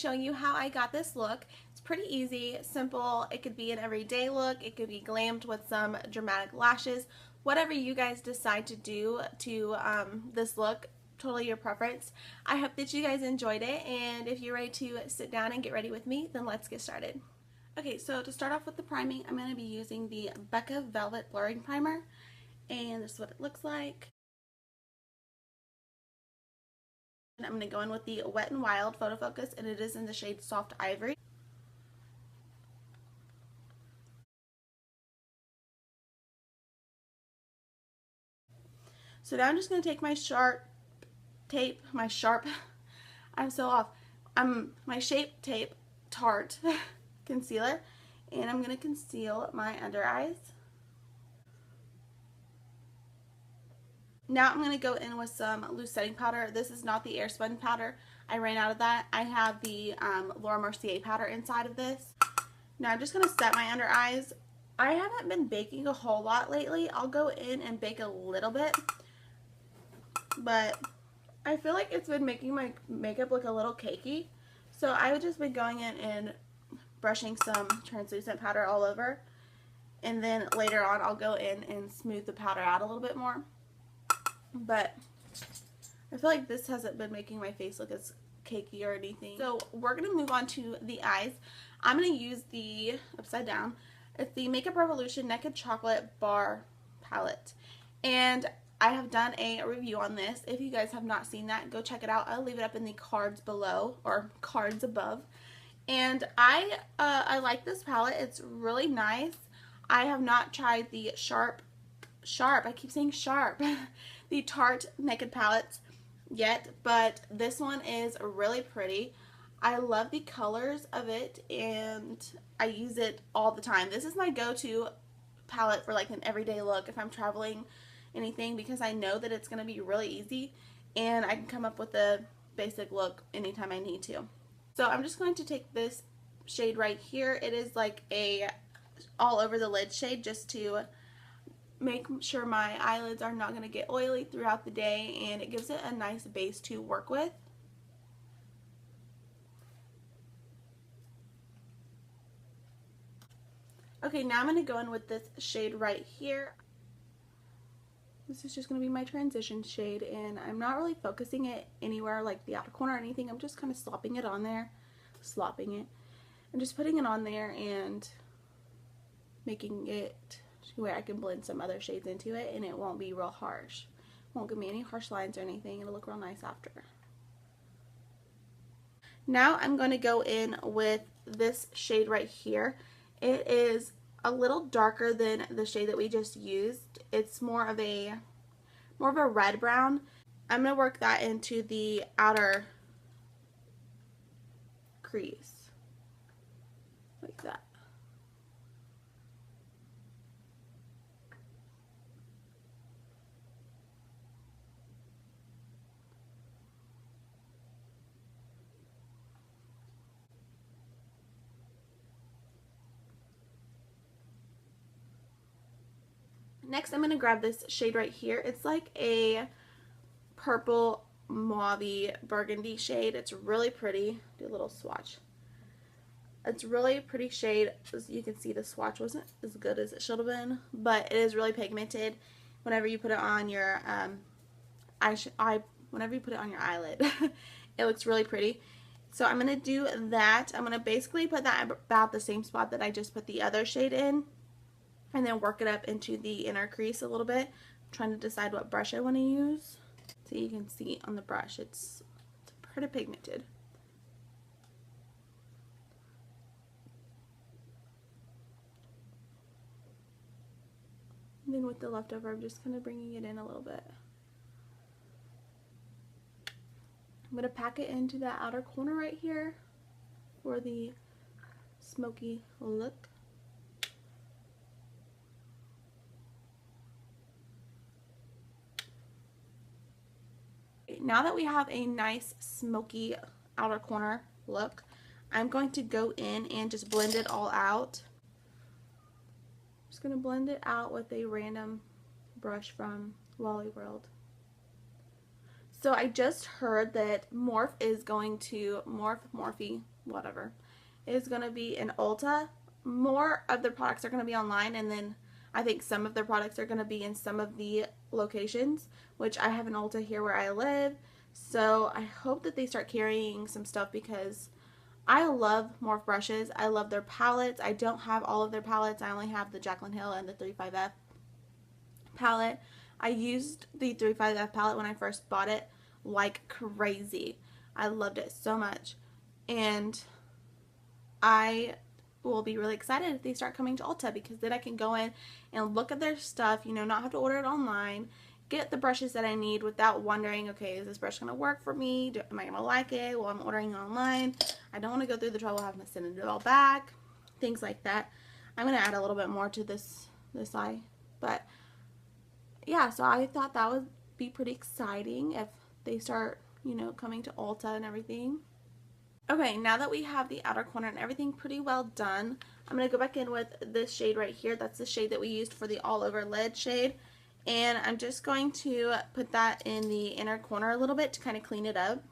showing you how I got this look. It's pretty easy, simple. It could be an everyday look. It could be glammed with some dramatic lashes. Whatever you guys decide to do to this look, totally your preference. I hope that you guys enjoyed it, and if you're ready to sit down and get ready with me, then let's get started. Okay, so to start off with the priming, I'm going to be using the Becca Velvet Blurring Primer, and this is what it looks like. I'm going to go in with the Wet n Wild Photo Focus, and it is in the shade Soft Ivory. So now I'm just going to take my sharp tape, my Shape Tape Tarte concealer, and I'm going to conceal my under eyes. Now I'm going to go in with some loose setting powder. This is not the Airspun powder. I ran out of that. I have the Laura Mercier powder inside of this. Now I'm just going to set my under eyes. I haven't been baking a whole lot lately. I'll go in and bake a little bit, but I feel like it's been making my makeup look a little cakey. So I've just been going in and brushing some translucent powder all over, and then later on I'll go in and smooth the powder out a little bit more. But I feel like this hasn't been making my face look as cakey or anything. So we're going to move on to the eyes. I'm going to use the upside down. It's the Makeup Revolution Naked Chocolate Bar Palette. And I have done a review on this. If you guys have not seen that, go check it out. I'll leave it up in the cards below, or cards above. And I like this palette. It's really nice. I have not tried the I keep saying sharp. The Tarte Naked Palettes yet, but this one is really pretty. I love the colors of it, and I use it all the time. This is my go-to palette for like an everyday look if I'm traveling anything, because I know that it's going to be really easy and I can come up with a basic look anytime I need to. So I'm just going to take this shade right here. It is like a all over the lid shade, just to make sure my eyelids are not going to get oily throughout the day, and it gives it a nice base to work with. Okay, now I'm going to go in with this shade right here. This is just going to be my transition shade, and I'm not really focusing it anywhere like the outer corner or anything. I'm just kind of slopping it on there. I'm just putting it on there and making it where I can blend some other shades into it, and it won't be real harsh. Won't give me any harsh lines or anything. It'll look real nice after. Now I'm going to go in with this shade right here. It is a little darker than the shade that we just used. It's more of a red brown. I'm going to work that into the outer crease like that. Next, I'm going to grab this shade right here. It's like a purple mauve burgundy shade. It's really pretty. Do a little swatch. It's really pretty shade. As you can see, the swatch wasn't as good as it should have been, but it is really pigmented. Whenever you put it on your whenever you put it on your eyelid, it looks really pretty. So I'm going to do that. I'm going to basically put that about the same spot that I just put the other shade in, and then work it up into the inner crease a little bit. I'm trying to decide what brush I want to use. So you can see on the brush, it's pretty pigmented. And then with the leftover, I'm just kind of bringing it in a little bit. I'm going to pack it into that outer corner right here for the smoky look. Now that we have a nice smoky outer corner look, I'm going to go in and just blend it all out. I'm just going to blend it out with a random brush from Wally World. So I just heard that Morphe is going to, Morphe whatever, is going to be in Ulta. More of their products are going to be online, and then I think some of their products are going to be in some of the locations, which I have an Ulta here where I live. So I hope that they start carrying some stuff because I love Morphe brushes. I love their palettes. I don't have all of their palettes. I only have the Jaclyn Hill and the 35F palette. I used the 35F palette when I first bought it like crazy. I loved it so much. And I will be really excited if they start coming to Ulta, because then I can go in and look at their stuff, you know, not have to order it online, get the brushes that I need without wondering, okay, is this brush going to work for me? Am I going to like it? Well, I'm ordering it online. I don't want to go through the trouble of having to send it all back, things like that. I'm going to add a little bit more to this eye, but yeah, so I thought that would be pretty exciting if they start, you know, coming to Ulta and everything. Okay, now that we have the outer corner and everything pretty well done, I'm going to go back in with this shade right here. That's the shade that we used for the all over lid shade. And I'm just going to put that in the inner corner a little bit to kind of clean it up.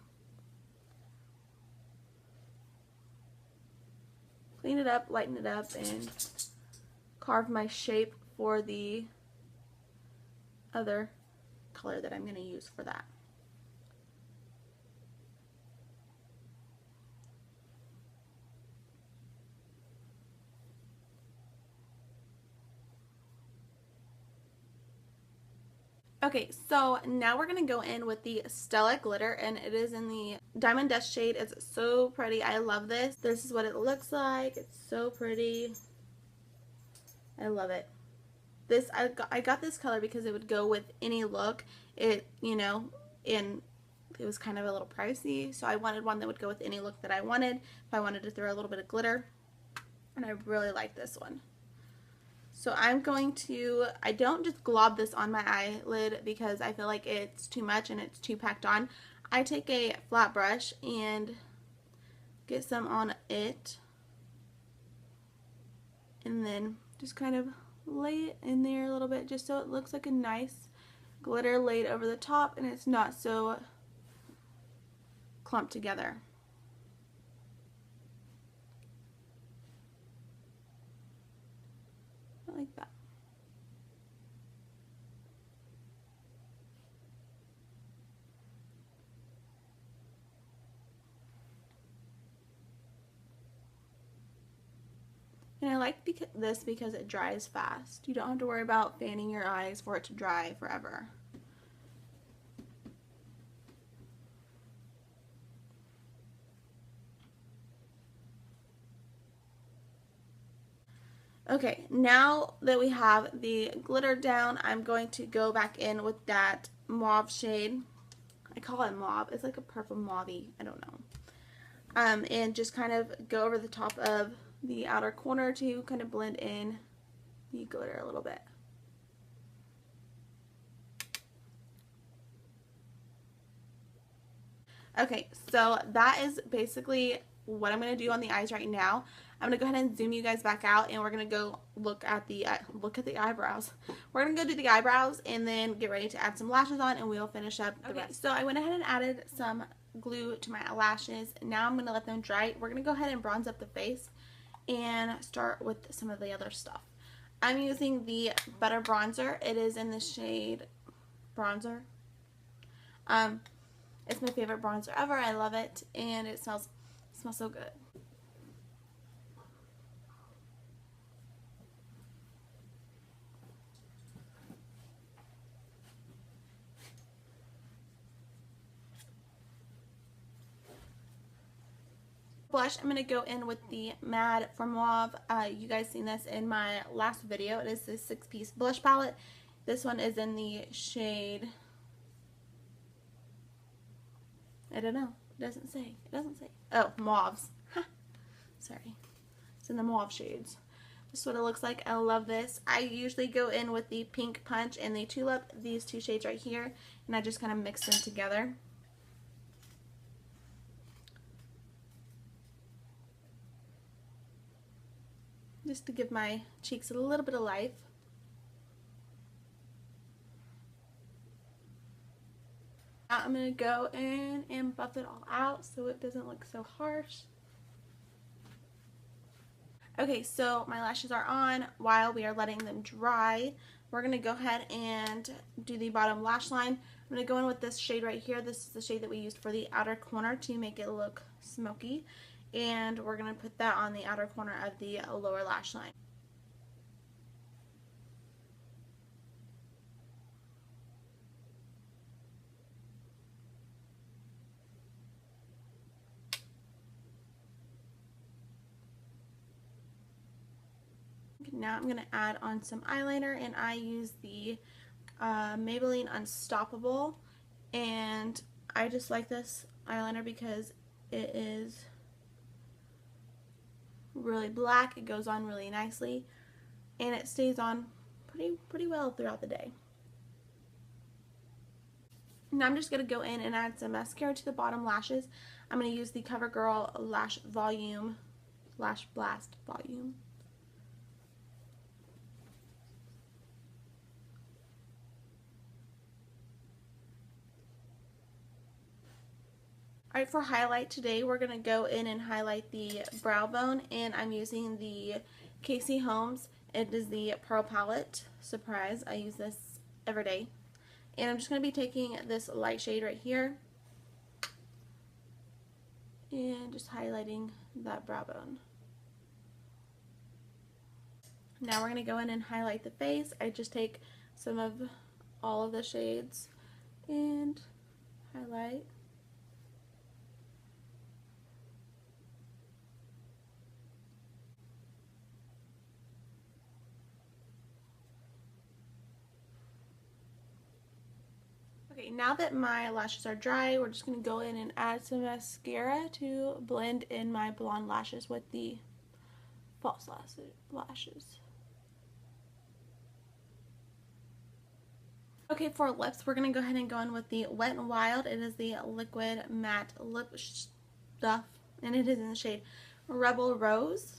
Clean it up, lighten it up, and carve my shape for the other color that I'm going to use for that. Okay, so now we're going to go in with the Stila glitter, and it is in the Diamond Dust shade. It's so pretty. I love this. This is what it looks like. It's so pretty. I love it. This I got this color because it would go with any look. It, you know, and it was kind of a little pricey, so I wanted one that would go with any look that I wanted. If I wanted to throw a little bit of glitter, and I really like this one. So I'm going to, I don't just glob this on my eyelid because I feel like it's too much and it's too packed on. I take a flat brush and get some on it, and then just kind of lay it in there a little bit just so it looks like a nice glitter laid over the top and it's not so clumped together. Like that. And I like this because it dries fast. You don't have to worry about fanning your eyes for it to dry forever. Okay, now that we have the glitter down, I'm going to go back in with that mauve shade. I call it mauve. It's like a purple mauve-y. I don't know. And just kind of go over the top of the outer corner to kind of blend in the glitter a little bit. Okay, so that is basically what I'm going to do on the eyes right now. I'm going to go ahead and zoom you guys back out, and we're going to go look at the eyebrows. We're going to go do the eyebrows and then get ready to add some lashes on, and we'll finish up the rest. So I went ahead and added some glue to my lashes. Now I'm going to let them dry. We're going to go ahead and bronze up the face and start with some of the other stuff. I'm using the Butter Bronzer. It is in the shade Bronzer. It's my favorite bronzer ever. I love it, and it smells so good. Blush, I'm going to go in with the Mad from Mauve. You guys seen this in my last video. It is the 6-piece blush palette. This one is in the shade, I don't know. It doesn't say. It doesn't say. Oh, mauves. Huh. Sorry. It's in the mauve shades. This is what it looks like. I love this. I usually go in with the Pink Punch and the Tulip, these two shades right here, and I just kind of mix them together. Just to give my cheeks a little bit of life. Now I'm going to go in and buff it all out so it doesn't look so harsh. Okay, so my lashes are on. While we are letting them dry, we're going to go ahead and do the bottom lash line. I'm going to go in with this shade right here. This is the shade that we used for the outer corner to make it look smoky. And we're going to put that on the outer corner of the lower lash line. Now I'm going to add on some eyeliner, and I use the Maybelline Unstoppable, and I just like this eyeliner because it is really black. It goes on really nicely, and it stays on pretty well throughout the day. Now I'm just going to go in and add some mascara to the bottom lashes. I'm going to use the CoverGirl Lash Blast Volume. Alright, for highlight today, we're going to go in and highlight the brow bone, and I'm using the Casey Holmes. It is the Pearl Palette. Surprise, I use this every day. And I'm just going to be taking this light shade right here and just highlighting that brow bone. Now we're going to go in and highlight the face. I just take some of all of the shades and highlight. Okay, now that my lashes are dry, we're just going to go in and add some mascara to blend in my blonde lashes with the false lashes. Okay, for lips, we're going to go ahead and go in with the Wet n Wild. It is the liquid matte lip stuff, and it is in the shade Rebel Rose.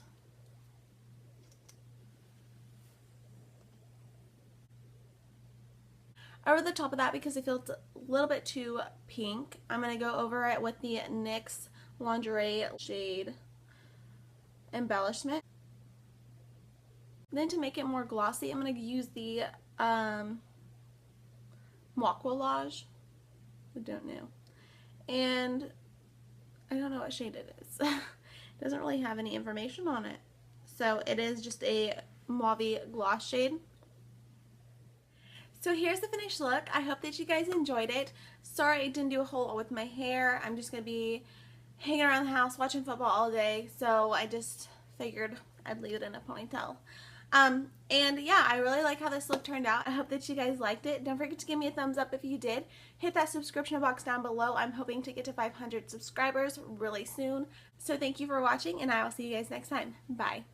Over the top of that, because it feels a little bit too pink, I'm going to go over it with the NYX Lingerie shade Embellishment. Then to make it more glossy, I'm going to use the Moquillage. I don't know. And I don't know what shade it is. It doesn't really have any information on it. So it is just a mauve gloss shade. So here's the finished look. I hope that you guys enjoyed it. Sorry I didn't do a whole lot with my hair. I'm just going to be hanging around the house watching football all day, so I just figured I'd leave it in a ponytail. And yeah, I really like how this look turned out. I hope that you guys liked it. Don't forget to give me a thumbs up if you did. Hit that subscription box down below. I'm hoping to get to 500 subscribers really soon. So thank you for watching, and I will see you guys next time. Bye.